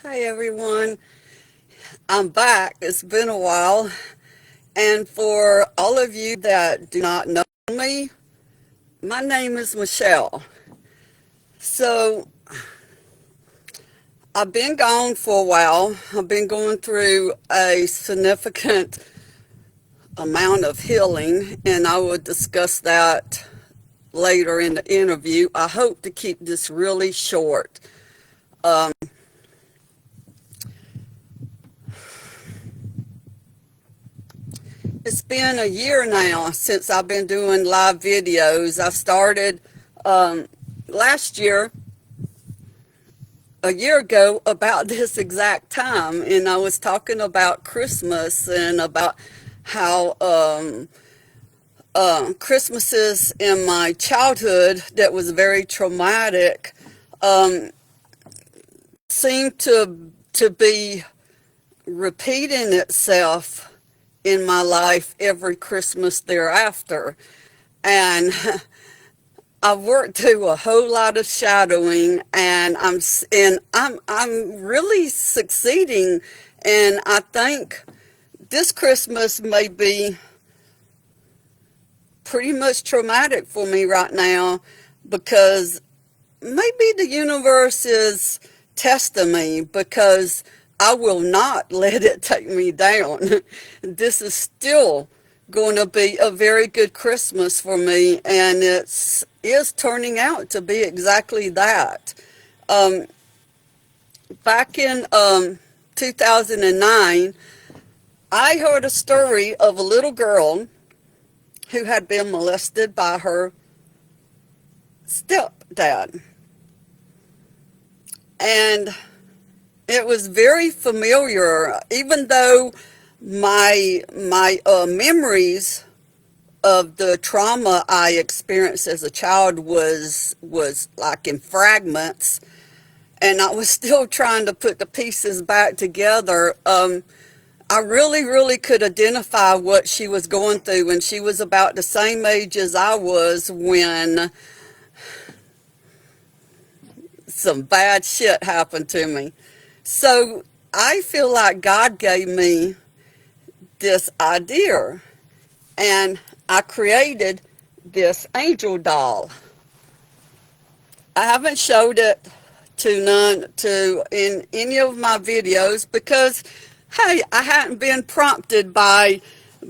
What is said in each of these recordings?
Hi everyone, I'm back. It's been a while, and for all of you that do not know me, my name is Michelle. So I've been gone for a while. I've been going through a significant amount of healing, and I will discuss that later in the interview. I hope to keep this really short. Um, it's been a year now since I've been doing live videos. I started last year, a year ago, about this exact time, and I was talking about Christmas and about how Christmases in my childhood that was very traumatic um, seemed to be repeating itself in my life every Christmas thereafter. And I've worked through a whole lot of shadowing, and I'm really succeeding. And I think this Christmas may be pretty much traumatic for me right now, because maybe the universe is testing me, because I will not let it take me down. This is still going to be a very good Christmas for me, and it is turning out to be exactly that. Um, Back in 2009, I heard a story of a little girl who had been molested by her stepdad. And it was very familiar, even though my memories of the trauma I experienced as a child was like in fragments, and I was still trying to put the pieces back together. I really could identify what she was going through, and she was about the same age as I was when some bad shit happened to me. So I feel like God gave me this idea, and I created this angel doll. I haven't showed it in any of my videos because, hey, I hadn't been prompted by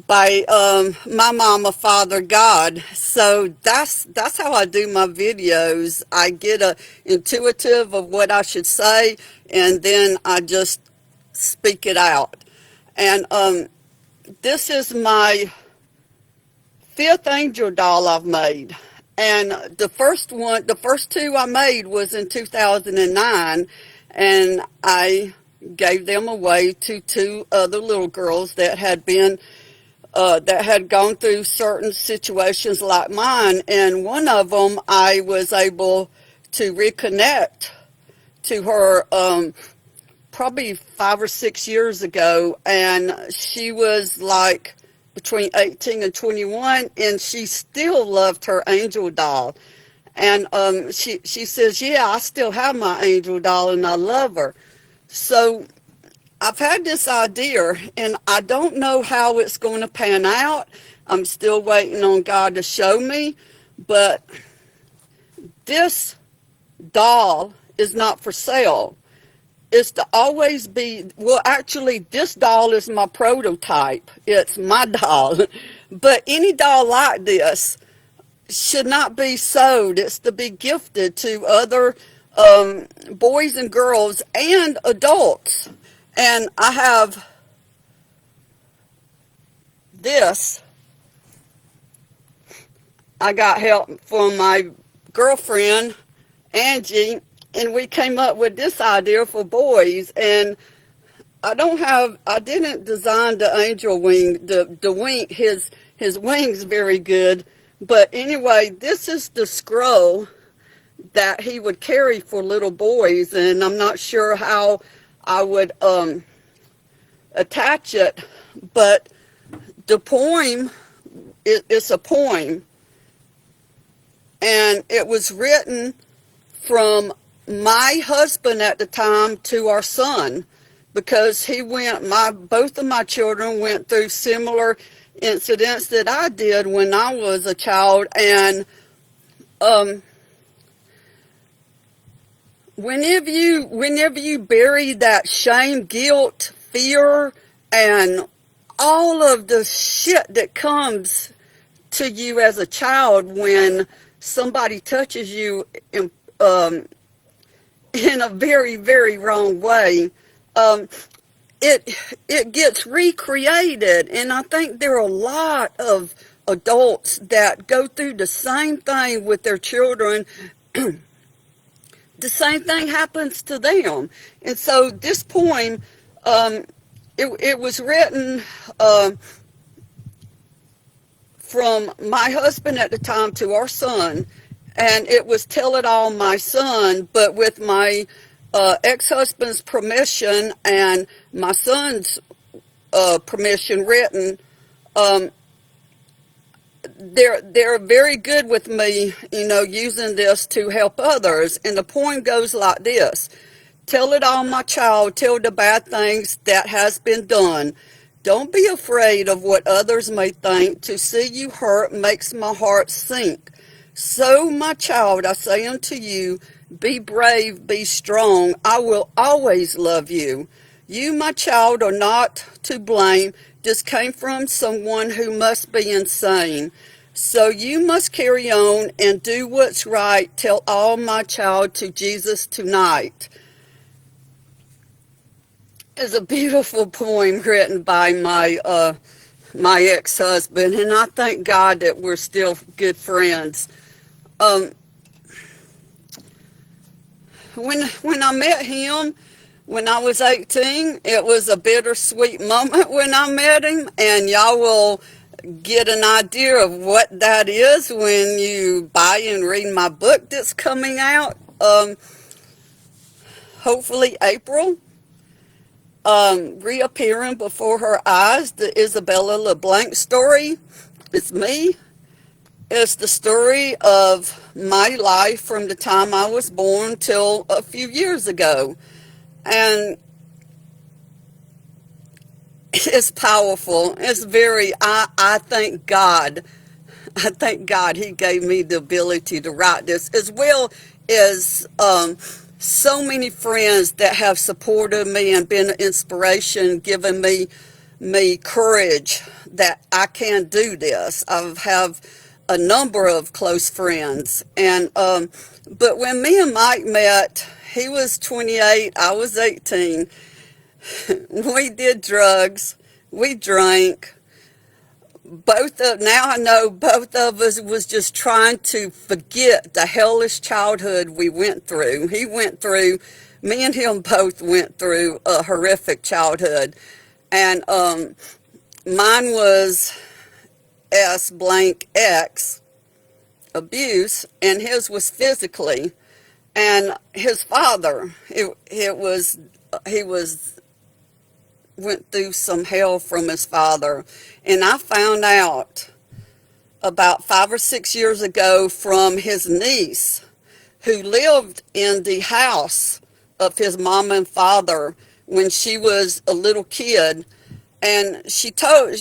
my mama, father, God. So that's how I do my videos. I get a intuitive of what I should say, and then I just speak it out. And this is my fifth angel doll I've made. And the first two I made was in 2009, and I gave them away to two other little girls that had gone through certain situations like mine. And one of them, I was able to reconnect to her probably 5 or 6 years ago, and she was like between 18 and 21, and she still loved her angel doll. And she says, yeah, I still have my angel doll and I love her. So I've had this idea, and I don't know how it's going to pan out. I'm still waiting on God to show me, but this doll is not for sale. Is to always be, well, actually, this doll is my prototype. It's my doll. But any doll like this should not be sold. It's to be gifted to other boys and girls and adults. And I have this. I got help from my girlfriend, Angie, and we came up with this idea for boys. And I didn't design the angel wing, the wing, his wings very good. But anyway, this is the scroll that he would carry for little boys, and I'm not sure how I would attach it, but the poem, it's a poem, and it was written from my husband at the time to our son, because both of my children went through similar incidents that I did when I was a child. And um, whenever you bury that shame, guilt, fear, and all of the shit that comes to you as a child when somebody touches you in a very, very wrong way, um, it gets recreated. And I think there are a lot of adults that go through the same thing with their children. The same thing happens to them. And so this poem, it was written from my husband at the time to our son, and it was Tell It All My Son, but with my ex-husband's permission and my son's permission written. They're very good with me, using this to help others. And the poem goes like this. Tell it all, my child, tell the bad things that has been done. Don't be afraid of what others may think. To see you hurt makes my heart sink. So, my child, I say unto you, be brave, be strong. I will always love you. You, my child, are not to blame. Just came from someone who must be insane. So you must carry on and do what's right. Tell all, my child, to Jesus tonight. It's a beautiful poem written by my ex-husband, and I thank God that we're still good friends. When I met him, when I was 18, it was a bittersweet moment when I met him, and y'all will get an idea of what that is when you buy and read my book that's coming out, hopefully April. Reappearing before her eyes, the Isabella LeBlanc story. It's me. It's the story of my life from the time I was born till a few years ago. And it's powerful. It's I thank God. I thank God he gave me the ability to write this, as well as so many friends that have supported me and been an inspiration, given me courage that I can do this. I have a number of close friends. And but when me and Mike met, he was 28, I was 18. We did drugs, we drank. Now I know both of us was just trying to forget the hellish childhood we went through. Me and him both went through a horrific childhood. And mine was S blank X, abuse, and his was physically. And his father, he went through some hell from his father. And I found out about 5 or 6 years ago from his niece, who lived in the house of his mom and father when she was a little kid. And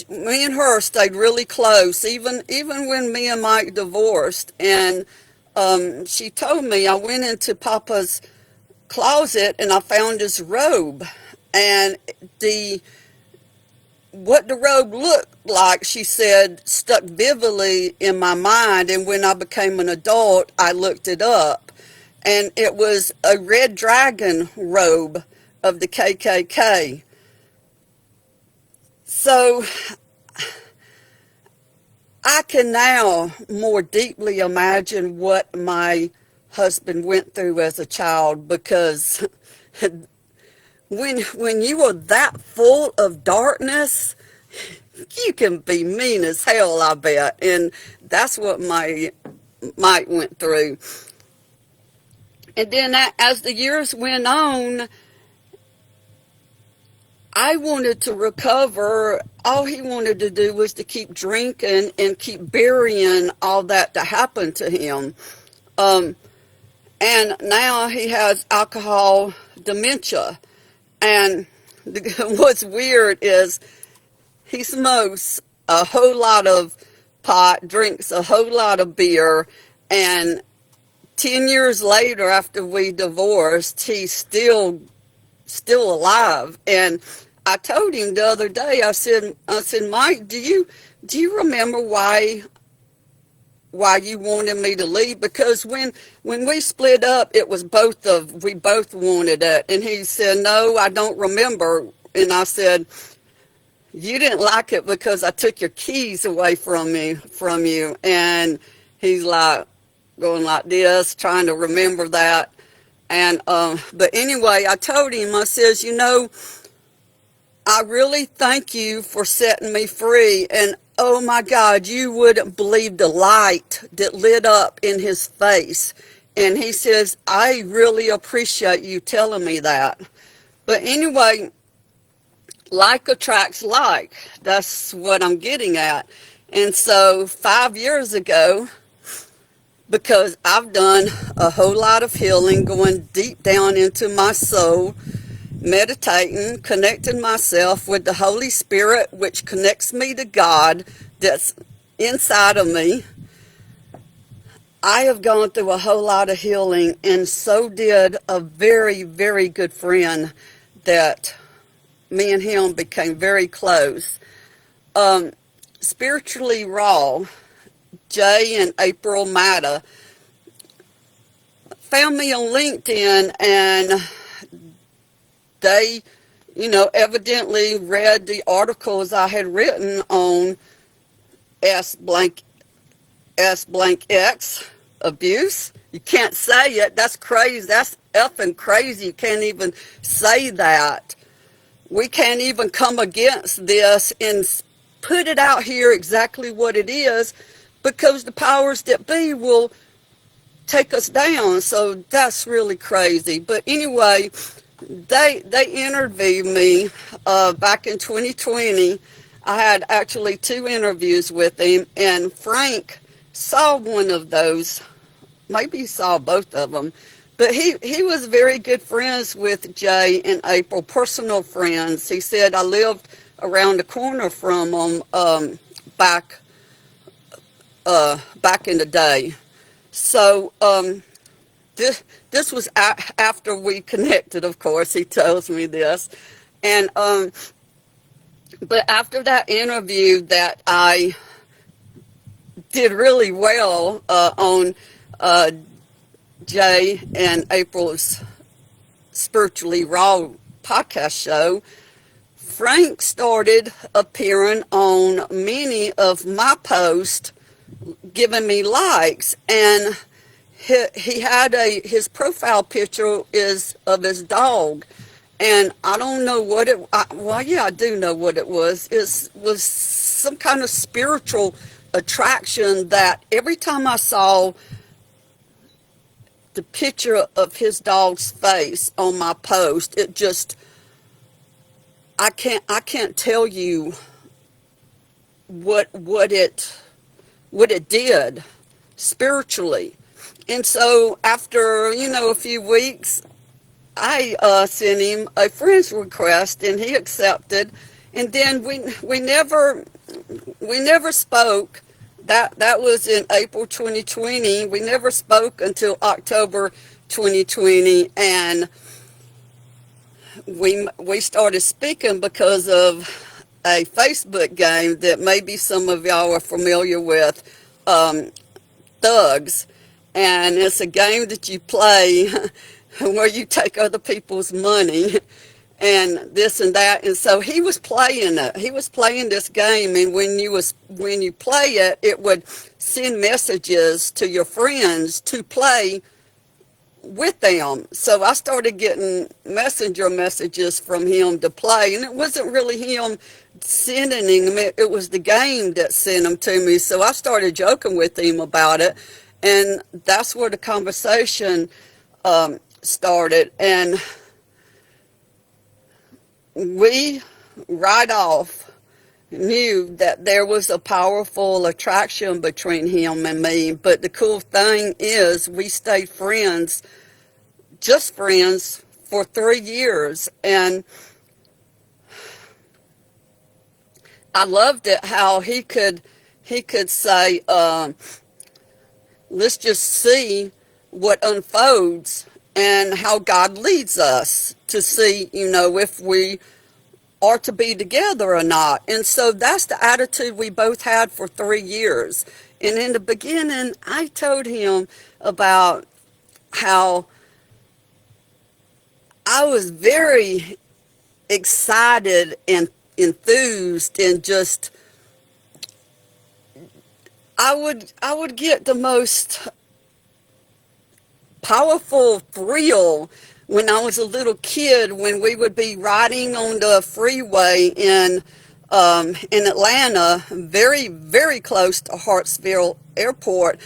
me and her stayed really close, even when me and Mike divorced. And she told me, I went into Papa's closet and I found his robe. And what the robe looked like, she said, stuck vividly in my mind. And when I became an adult, I looked it up. And it was a red dragon robe of the KKK. So I can now more deeply imagine what my husband went through as a child, because when you are that full of darkness, you can be mean as hell, I bet. And that's what Mike went through. And then as the years went on, I wanted to recover. All he wanted to do was to keep drinking and keep burying all that happened to him. And now he has alcohol dementia. And what's weird is he smokes a whole lot of pot, drinks a whole lot of beer, and 10 years later after we divorced, he's still alive. And I told him the other day, I said, Mike, do you remember why you wanted me to leave? Because when we split up, it was we both wanted it. And he said, no, I don't remember. And I said, you didn't like it because I took your keys away from you. And he's like going like this, trying to remember that. And but anyway, I told him, I says, I really thank you for setting me free. And oh my God, you wouldn't believe the light that lit up in his face. And he says, I really appreciate you telling me that. But anyway, like attracts like. That's what I'm getting at. And so 5 years ago, because I've done a whole lot of healing, going deep down into my soul, meditating, connecting myself with the Holy Spirit, which connects me to God that's inside of me. I have gone through a whole lot of healing, and so did a very, very good friend that me and him became very close. Spiritually Raw, Jay and April Matta, found me on LinkedIn, and they, evidently read the articles I had written on S blank X abuse. You can't say it. That's crazy. That's effing crazy. You can't even say that. We can't even come against this and put it out here exactly what it is, because the powers that be will take us down. So that's really crazy. But anyway, they interviewed me back in 2020. I had actually 2 interviews with him, and Frank saw one of those. Maybe he saw both of them. But he was very good friends with Jay and April, personal friends. He said, I lived around the corner from them back in the day. So this was after we connected, of course. He tells me this. And but after that interview that I did really well on Jay and April's Spiritually Raw podcast show, Frank started appearing on many of my posts, giving me likes, and he had his profile picture is of his dog, and I don't know what it. Well, yeah, I do know what it was. It was some kind of spiritual attraction that every time I saw the picture of his dog's face on my post, it just, I can't tell you what it did spiritually. And so after, a few weeks, I sent him a friend's request, and he accepted. And then we never spoke. That was in April 2020. We never spoke until October 2020, and we started speaking because of a Facebook game that maybe some of y'all are familiar with, Thugs. And it's a game that you play where you take other people's money and this and that. And so he was playing it. He was playing this game, and when you play it, it would send messages to your friends to play with them. So I started getting messenger messages from him to play, and it wasn't really him sending them. It was the game that sent them to me. So I started joking with him about it, and that's where the conversation started. And we right off, knew that there was a powerful attraction between him and me. But the cool thing is we stayed friends, just friends, for 3 years. And I loved it how he could say, let's just see what unfolds and how God leads us to see, if we are to be together or not. And so that's the attitude we both had for 3 years. And in the beginning, I told him about how I was very excited and enthused, and just I would get the most powerful thrill when I was a little kid, when we would be riding on the freeway in Atlanta, very, very close to Hartsville Airport,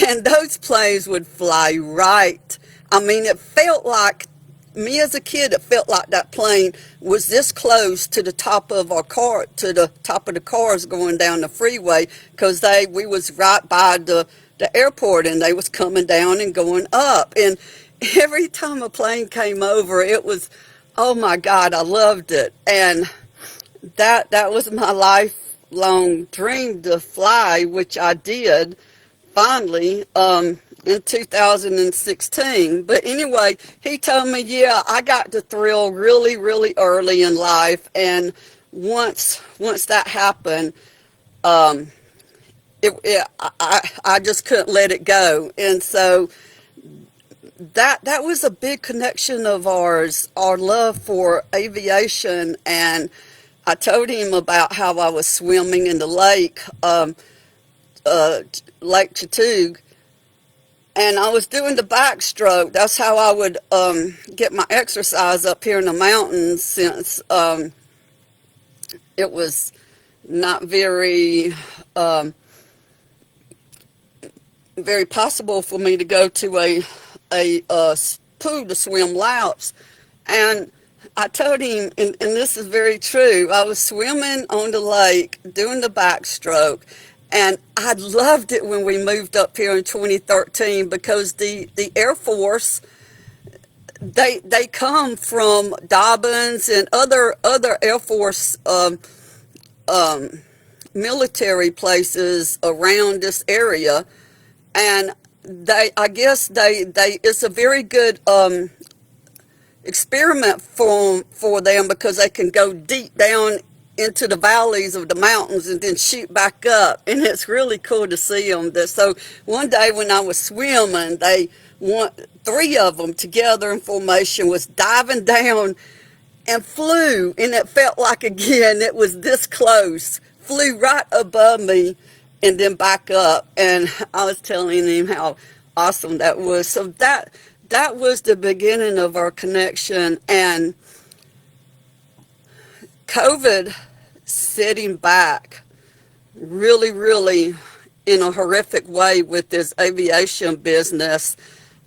and those planes would fly right. I mean, it felt like, me as a kid, it felt like that plane was this close to the top of our car, to the top of the cars going down the freeway, because we was right by the airport, and they was coming down and going up. And every time a plane came over, it was, oh my God, I loved it. And that was my lifelong dream, to fly, which I did finally in 2016. But anyway, he told me, yeah, I got the thrill really, really early in life, and once that happened, I just couldn't let it go. And so that was a big connection of ours, our love for aviation. And I told him about how I was swimming in the lake, Lake Chattooga, and I was doing the backstroke. That's how I would get my exercise up here in the mountains, since it was not very very possible for me to go to a pool to swim laps. And I told him, and this is very true, I was swimming on the lake doing the backstroke, and I loved it when we moved up here in 2013, because the Air Force, they come from Dobbins and other Air Force military places around this area, and I guess it's a very good experiment for them, because they can go deep down into the valleys of the mountains and then shoot back up, and it's really cool to see them. So one day when I was swimming, three of them together in formation was diving down and flew, and it felt like, again, it was this close, flew right above me and then back up. And I was telling him how awesome that was. So that was the beginning of our connection. And COVID set him back really, really in a horrific way with his aviation business,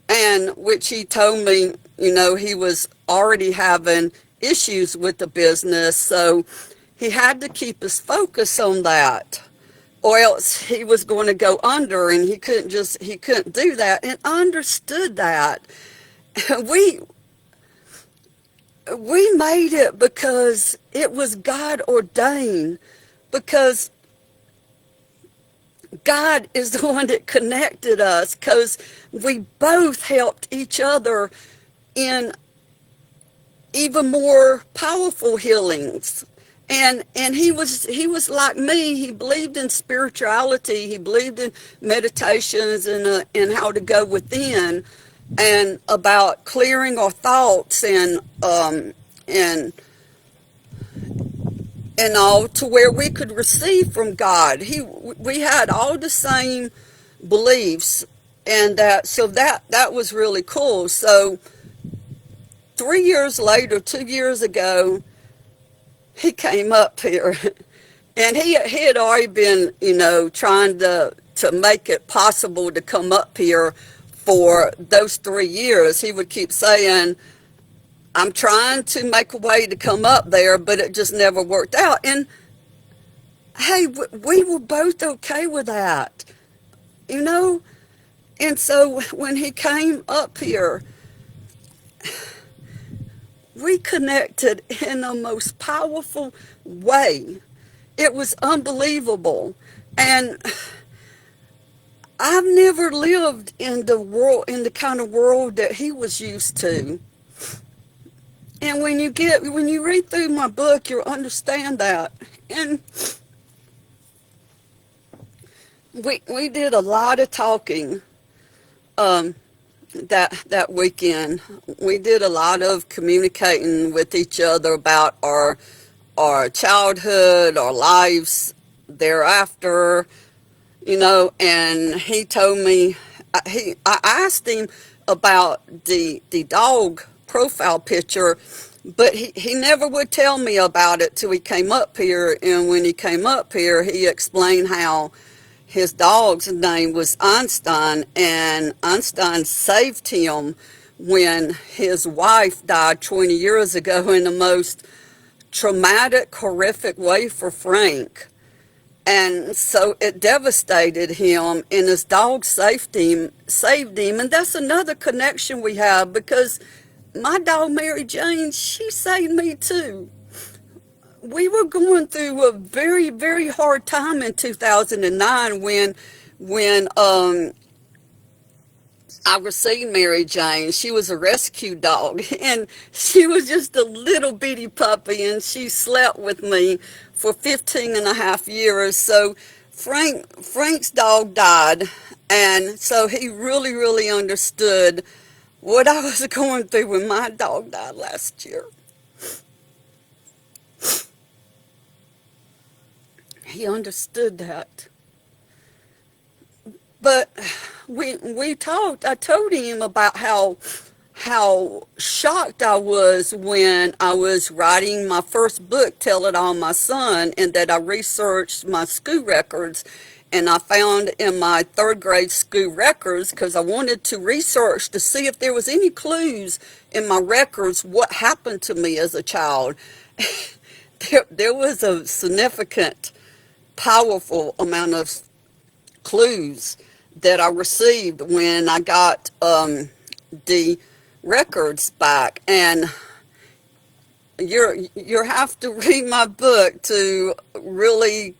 and which he told me, he was already having issues with the business, so he had to keep his focus on that, or else he was going to go under, and he couldn't do that. And I understood that. We made it because it was God ordained, because God is the one that connected us, because we both helped each other in even more powerful healings. And he was like me. He believed in spirituality. He believed in meditations and how to go within, and about clearing our thoughts and all, to where we could receive from God. We had all the same beliefs, and that was really cool. So 3 years later, 2 years ago, he came up here, and he had already been, trying to make it possible to come up here for those 3 years. He would keep saying, I'm trying to make a way to come up there, but it just never worked out. And hey, we were both okay with that, you know? And so when he came up here, we connected in the most powerful way. It was unbelievable. And I've never lived in the world, in the kind of world that he was used to. And when you read through my book, you'll understand that. And we did a lot of talking um, that weekend. We did a lot of communicating with each other about our childhood, our lives thereafter, you know. And he told me, I asked him about the dog profile picture, but he never would tell me about it till he came up here. And when he came up here, he explained how his dog's name was Einstein, and Einstein saved him when his wife died 20 years ago in the most traumatic, horrific way for Frank. And so it devastated him, and his dog saved him. And that's another connection we have, because my dog Mary Jane, she saved me too. We were going through a very, very hard time in 2009 when I received Mary Jane. She was a rescue dog, and she was just a little bitty puppy, and she slept with me for 15 and a half years. So Frank's dog died, and so he really, really understood what I was going through when my dog died last year. He understood that. But we talked. I told him about how shocked I was when I was writing my first book, Tell It All My Son, and that I researched my school records. And I found in my third grade school records, because I wanted to research to see if there was any clues in my records what happened to me as a child. There was a significant, powerful amount of clues that I received when I got the records back. And you have to read my book to really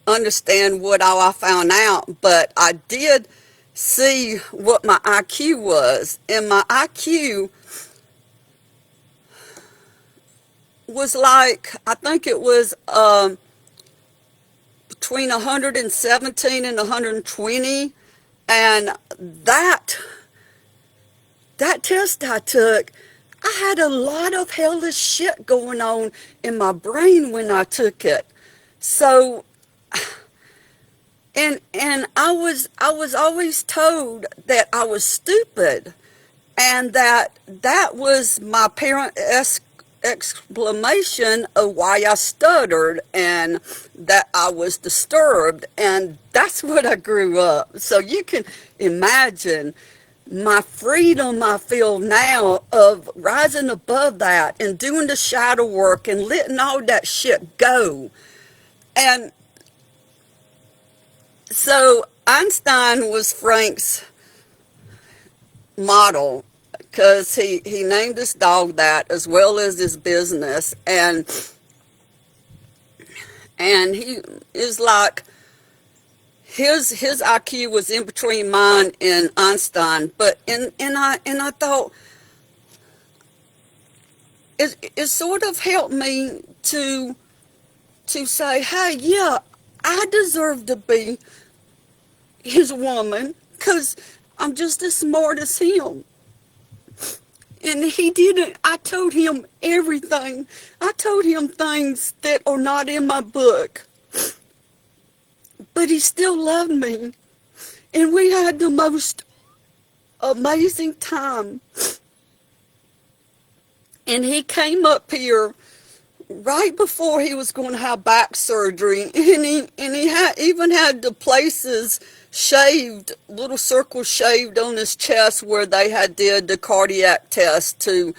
understand what all I found out. But I did see what my IQ was, and my IQ was like, I think it was between 117 and 120. And that test I took, I had a lot of hellish shit going on in my brain when I took it. So, and I was always told that I was stupid, and that was my parent exclamation of why I stuttered, and that I was disturbed. And that's what I grew up. So you can imagine my freedom I feel now of rising above that and doing the shadow work and letting all that shit go. And so Einstein was Frank's model, because he named his dog that, as well as his business. And he is like, his IQ was in between mine and Einstein. But and I thought it sort of helped me to say, hey, yeah, I deserve to be his woman, because I'm just as smart as him. And he didn't. I told him everything. I told him things that are not in my book. But he still loved me. And we had the most amazing time. And he came up here right before he was going to have back surgery. And he even had the places shaved, little circles shaved on his chest where they had did the cardiac test to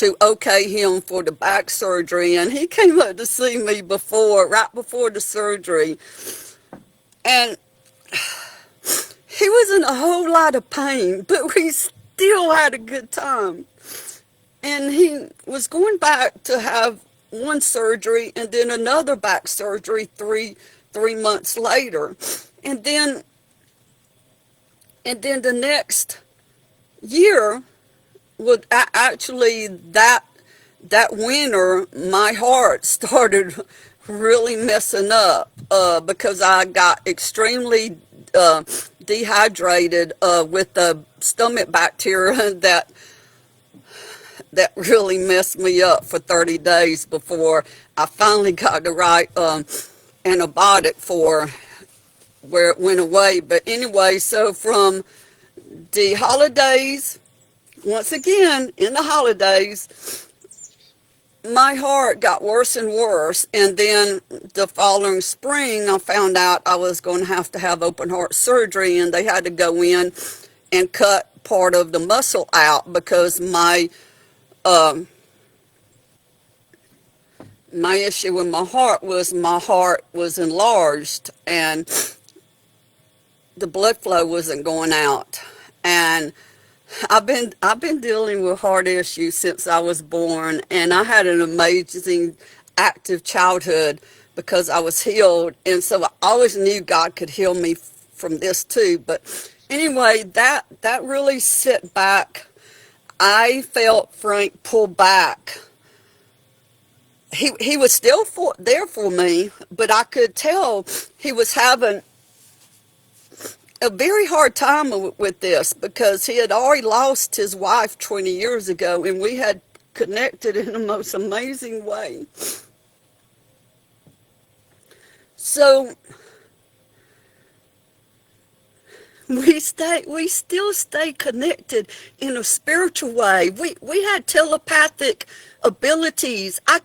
to okay him for the back surgery, and he came up to see me right before the surgery, and he was in a whole lot of pain, but we still had a good time. And he was going back to have one surgery and then another back surgery three months later. And then the next year would actually that winter my heart started really messing up because I got extremely dehydrated with the stomach bacteria that really messed me up for 30 days before I finally got the right antibiotic for where it went away. But anyway, so from the holidays, once again, in the holidays, my heart got worse and worse. And then the following spring, I found out I was going to have open heart surgery, and they had to go in and cut part of the muscle out because my issue with my heart was enlarged and the blood flow wasn't going out. And I've been dealing with heart issues since I was born, and I had an amazing active childhood because I was healed, and so I always knew God could heal me from this too. But anyway, that really set back. I felt Frank pull back. He was still there for me, but I could tell he was having a very hard time with this because he had already lost his wife 20 years ago, and we had connected in the most amazing way. So we still stay connected in a spiritual way. We had telepathic abilities. I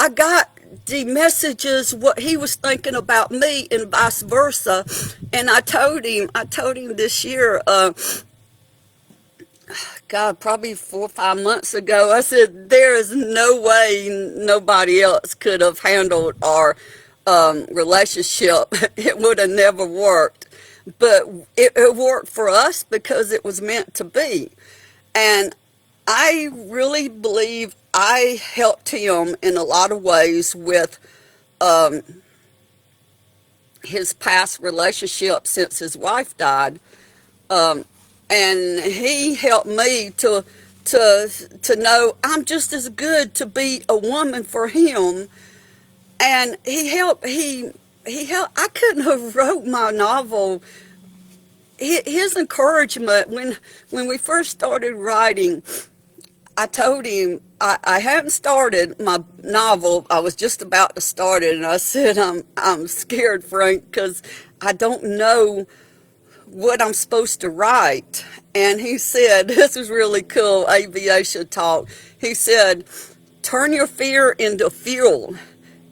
got the messages, what he was thinking about me and vice versa. And I told him this year, God, probably 4 or 5 months ago, I said, there is no way nobody else could have handled our relationship. It would have never worked, but it worked for us because it was meant to be. And I really believe I helped him in a lot of ways with his past relationship since his wife died, and he helped me to know I'm just as good to be a woman for him. And he helped. I couldn't have wrote my novel. His encouragement when we first started writing, I told him I hadn't started my novel. I was just about to start it, and I said I'm scared, Frank, because I don't know what I'm supposed to write. And he said, this is really cool, aviation talk. He said, turn your fear into fuel.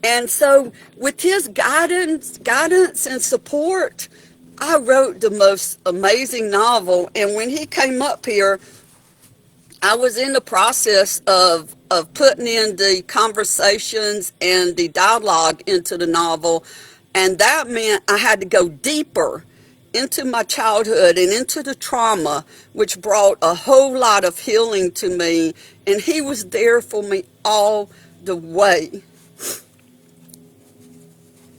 And so with his guidance and support, I wrote the most amazing novel. And when he came up here, I was in the process of putting in the conversations and the dialogue into the novel. And that meant I had to go deeper into my childhood and into the trauma, which brought a whole lot of healing to me. And he was there for me all the way.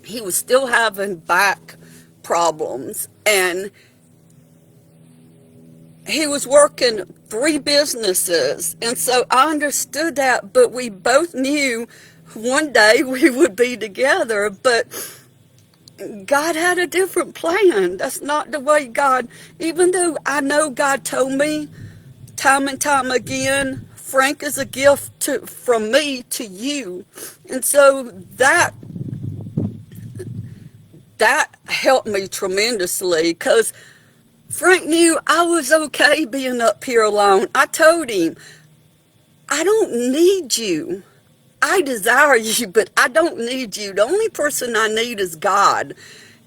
He was still having back problems, and he was working 3 businesses, and so I understood that, but we both knew one day we would be together. But God had a different plan. That's not the way God, even though I know God told me time and time again, Frank is a gift from me to you. And so that helped me tremendously, because Frank knew I was okay being up here alone. I told him, I don't need you. I desire you, but I don't need you. The only person I need is God.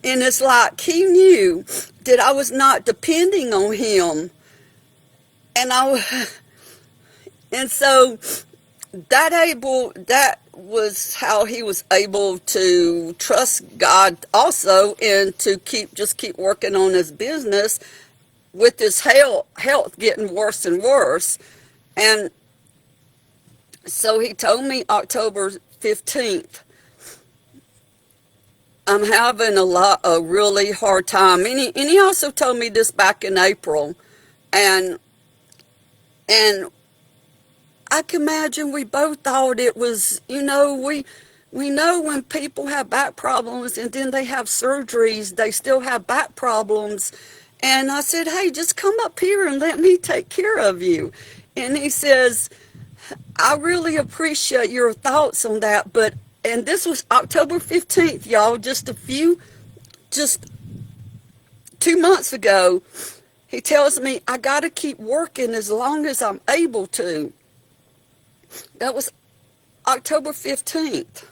And it's like he knew that I was not depending on him. And And so that was how he was able to trust God also, and to keep working on his business with his health getting worse and worse. And so he told me October 15th, I'm having a really hard time. And he also told me this back in April. And I can imagine we both thought it was, we know when people have back problems and then they have surgeries, they still have back problems. And I said, hey, just come up here and let me take care of you. And he says, I really appreciate your thoughts on that, and this was October 15th, y'all, just 2 months ago. He tells me I got to keep working as long as I'm able to. That was October 15th.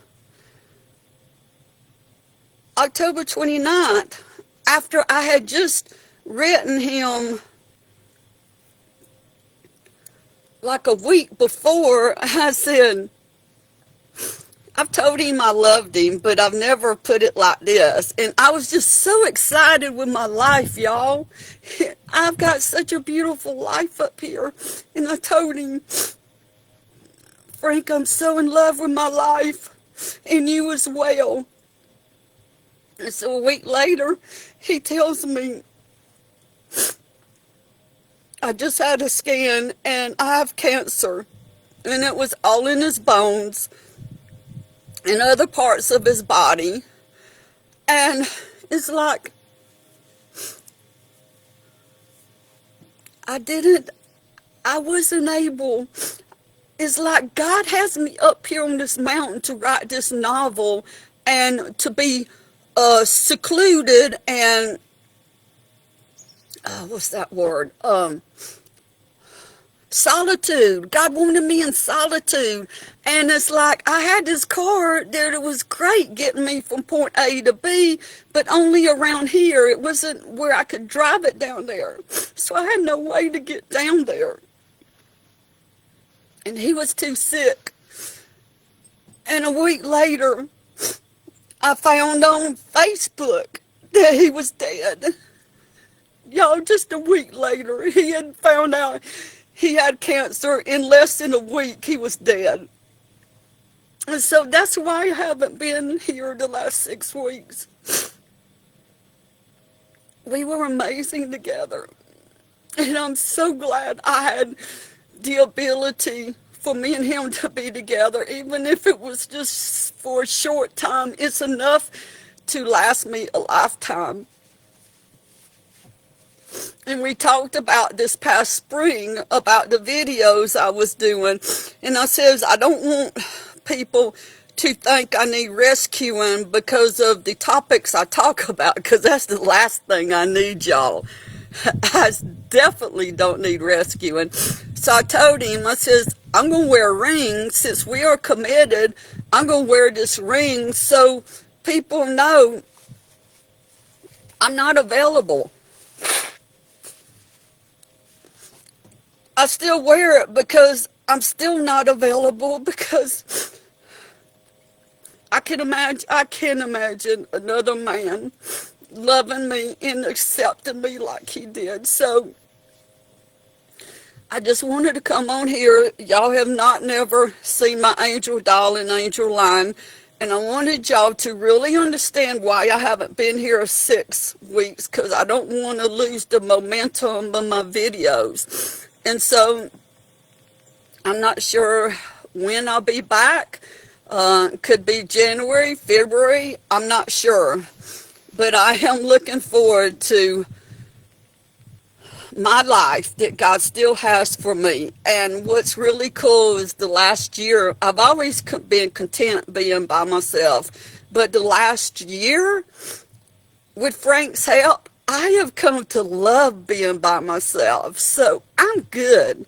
October 29th, after I had just written him like a week before, I said, I've told him I loved him, but I've never put it like this. And I was just so excited with my life, y'all. I've got such a beautiful life up here. And I told him, Frank, I'm so in love with my life, and you as well. And so a week later, he tells me, I just had a scan and I have cancer. And it was all in his bones and other parts of his body. And it's like, I wasn't able. It's like God has me up here on this mountain to write this novel and to be secluded and, what's that word? Solitude. God wanted me in solitude. And it's like I had this car that it was great getting me from point A to B, but only around here. It wasn't where I could drive it down there. So I had no way to get down there. And he was too sick. And a week later, I found on Facebook that he was dead. Y'all, just a week later, he had found out he had cancer. In less than a week, he was dead. And so that's why I haven't been here the last 6 weeks. We were amazing together. And I'm so glad I had the ability for me and him to be together. Even if it was just for a short time, it's enough to last me a lifetime. And we talked about this past spring about the videos I was doing. And I says, I don't want people to think I need rescuing because of the topics I talk about, because that's the last thing I need, y'all. I definitely don't need rescuing. So I told him, I says, I'm going to wear a ring. Since we are committed, I'm going to wear this ring so people know I'm not available. I still wear it because I'm still not available, because I can't imagine another man loving me and accepting me like he did. So I just wanted to come on here. Y'all have never seen my angel doll and angel line. And I wanted y'all to really understand why I haven't been here 6 weeks, because I don't want to lose the momentum of my videos. And so I'm not sure when I'll be back. Could be January, February, I'm not sure. But I am looking forward to my life that God still has for me. And what's really cool is the last year, I've always been content being by myself. But the last year, with Frank's help, I have come to love being by myself. So I'm good.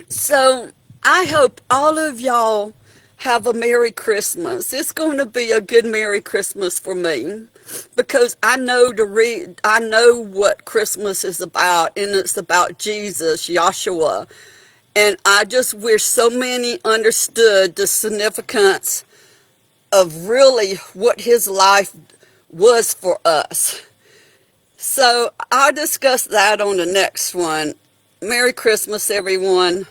So I hope all of y'all have a Merry Christmas. It's going to be a good Merry Christmas for me, because I know what Christmas is about, and it's about Jesus, Yahshua. And I just wish so many understood the significance of really what his life was for us. So I'll discuss that on the next one. Merry Christmas, everyone.